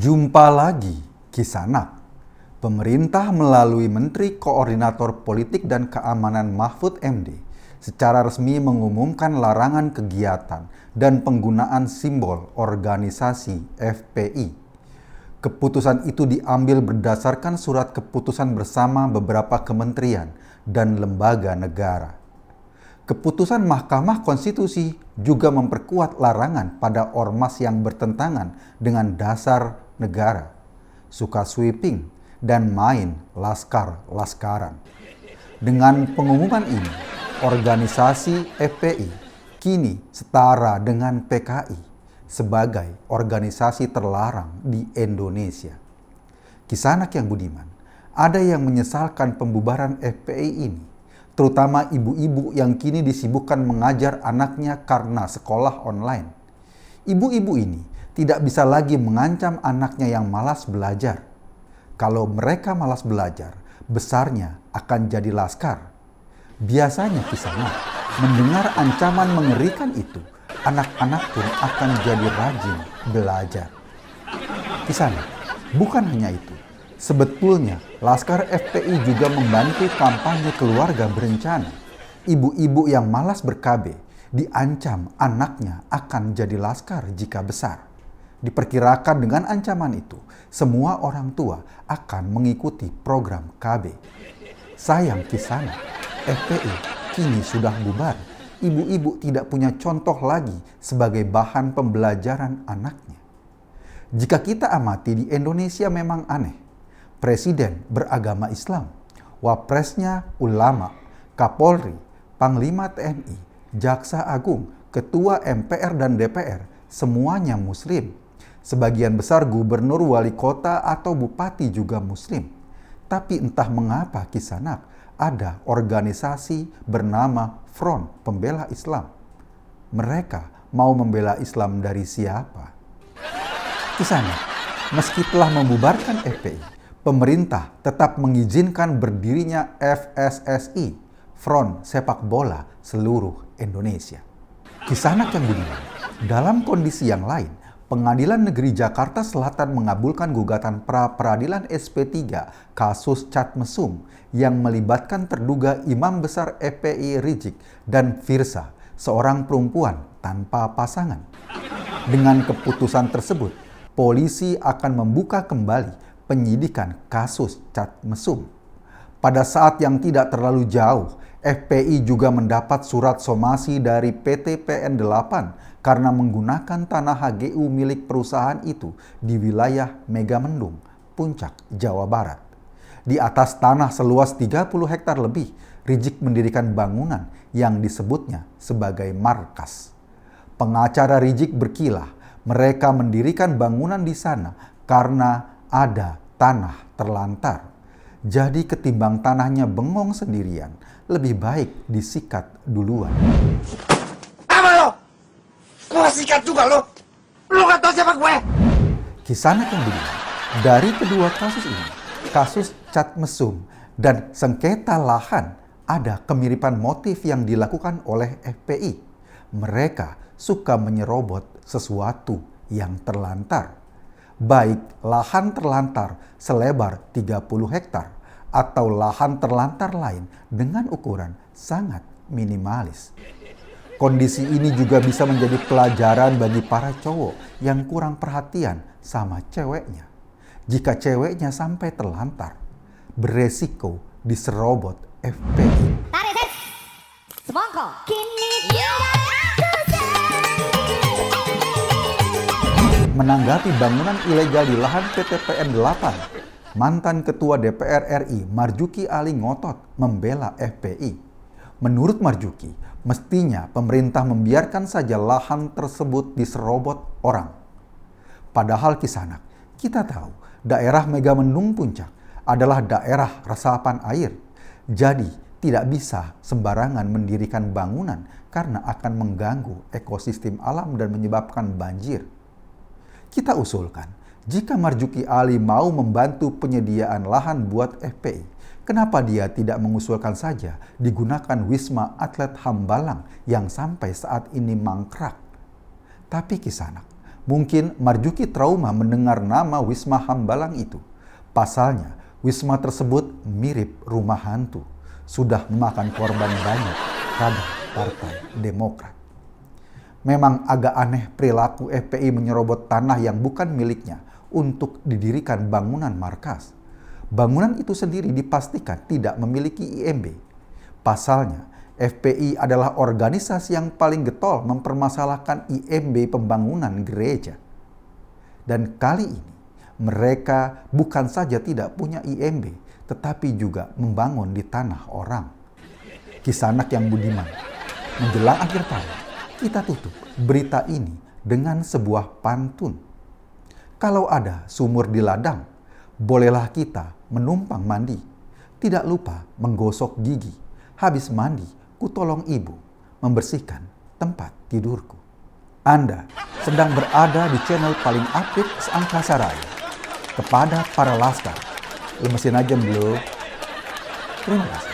Jumpa lagi, Kisanak. Pemerintah melalui Menteri Koordinator Politik dan Keamanan Mahfud MD secara resmi mengumumkan larangan kegiatan dan penggunaan simbol organisasi FPI. Keputusan itu diambil berdasarkan surat keputusan bersama beberapa kementerian dan lembaga negara. Keputusan Mahkamah Konstitusi juga memperkuat larangan pada ormas yang bertentangan dengan dasar negara, suka sweeping, dan main laskar-laskaran. Dengan pengumuman ini, organisasi FPI kini setara dengan PKI sebagai organisasi terlarang di Indonesia. Kisanak yang budiman, ada yang menyesalkan pembubaran FPI ini, terutama ibu-ibu yang kini disibukkan mengajar anaknya karena sekolah online. Ibu-ibu ini tidak bisa lagi mengancam anaknya yang malas belajar. Kalau mereka malas belajar, besarnya akan jadi laskar. Biasanya Kisanak mendengar ancaman mengerikan itu, anak-anak pun akan jadi rajin belajar. Kisanak, bukan hanya itu. Sebetulnya, Laskar FPI juga membantu kampanye keluarga berencana. Ibu-ibu yang malas ber-KB diancam anaknya akan jadi laskar jika besar. Diperkirakan dengan ancaman itu, semua orang tua akan mengikuti program KB. Sayang Kisanak, FPI kini sudah bubar. Ibu-ibu tidak punya contoh lagi sebagai bahan pembelajaran anaknya. Jika kita amati di Indonesia memang aneh. Presiden beragama Islam, wapresnya ulama, Kapolri, Panglima TNI, Jaksa Agung, Ketua MPR dan DPR, semuanya Muslim. Sebagian besar gubernur, wali kota, atau bupati juga Muslim. Tapi entah mengapa Kisanak ada organisasi bernama Front Pembela Islam. Mereka mau membela Islam dari siapa? Kisanak, meski telah membubarkan FPI, pemerintah tetap mengizinkan berdirinya FSSI, Front Sepak Bola Seluruh Indonesia. Kisanak yang budiman, dalam kondisi yang lain, Pengadilan Negeri Jakarta Selatan mengabulkan gugatan pra-peradilan SP3 kasus Chat Mesum yang melibatkan terduga imam besar FPI Rizik dan Firsa, seorang perempuan tanpa pasangan. Dengan keputusan tersebut, polisi akan membuka kembali penyidikan kasus Chat Mesum. Pada saat yang tidak terlalu jauh, FPI juga mendapat surat somasi dari PT PN8 karena menggunakan tanah HGU milik perusahaan itu di wilayah Megamendung, Puncak, Jawa Barat. Di atas tanah seluas 30 hektar lebih, Rizik mendirikan bangunan yang disebutnya sebagai markas. Pengacara Rizik berkilah, mereka mendirikan bangunan di sana karena ada tanah terlantar. Jadi ketimbang tanahnya bengong sendirian, lebih baik disikat duluan. Apa lo? Gue sikat juga lo? Lo gak tau siapa gue? Kisanak yang begini, dari kedua kasus ini, kasus Chat Mesum dan sengketa lahan, ada kemiripan motif yang dilakukan oleh FPI. Mereka suka menyerobot sesuatu yang terlantar. Baik lahan terlantar selebar 30 hektar atau lahan terlantar lain dengan ukuran sangat minimalis. Kondisi ini juga bisa menjadi pelajaran bagi para cowok yang kurang perhatian sama ceweknya. Jika ceweknya sampai terlantar, beresiko diserobot FPI. Menanggapi bangunan ilegal di lahan PT PN8, mantan Ketua DPR RI Marzuki Ali ngotot membela FPI. Menurut Marzuki, mestinya pemerintah membiarkan saja lahan tersebut diserobot orang. Padahal Kisanak, kita tahu daerah Megamendung Puncak adalah daerah resapan air. Jadi tidak bisa sembarangan mendirikan bangunan karena akan mengganggu ekosistem alam dan menyebabkan banjir. Kita usulkan, jika Marzuki Ali mau membantu penyediaan lahan buat FPI, kenapa dia tidak mengusulkan saja digunakan Wisma Atlet Hambalang yang sampai saat ini mangkrak? Tapi Kisanak, Mungkin Marjuki trauma mendengar nama Wisma Hambalang itu. Pasalnya, wisma tersebut mirip rumah hantu. Sudah memakan korban banyak pada Partai Demokrat. Memang agak aneh perilaku FPI menyerobot tanah yang bukan miliknya untuk didirikan bangunan markas. Bangunan itu sendiri dipastikan tidak memiliki IMB. Pasalnya, FPI adalah organisasi yang paling getol mempermasalahkan IMB pembangunan gereja. Dan kali ini, mereka bukan saja tidak punya IMB, tetapi juga membangun di tanah orang. Kisah anak yang budiman. Menjelang akhir tahun, kita tutup berita ini dengan sebuah pantun. Kalau ada sumur di ladang, bolehlah kita menumpang mandi. Tidak lupa menggosok gigi. Habis mandi, kutolong ibu membersihkan tempat tidurku. Anda sedang berada di channel paling update seangkasa raya. Kepada para laskar, lemesin aja belum? Terima kasih.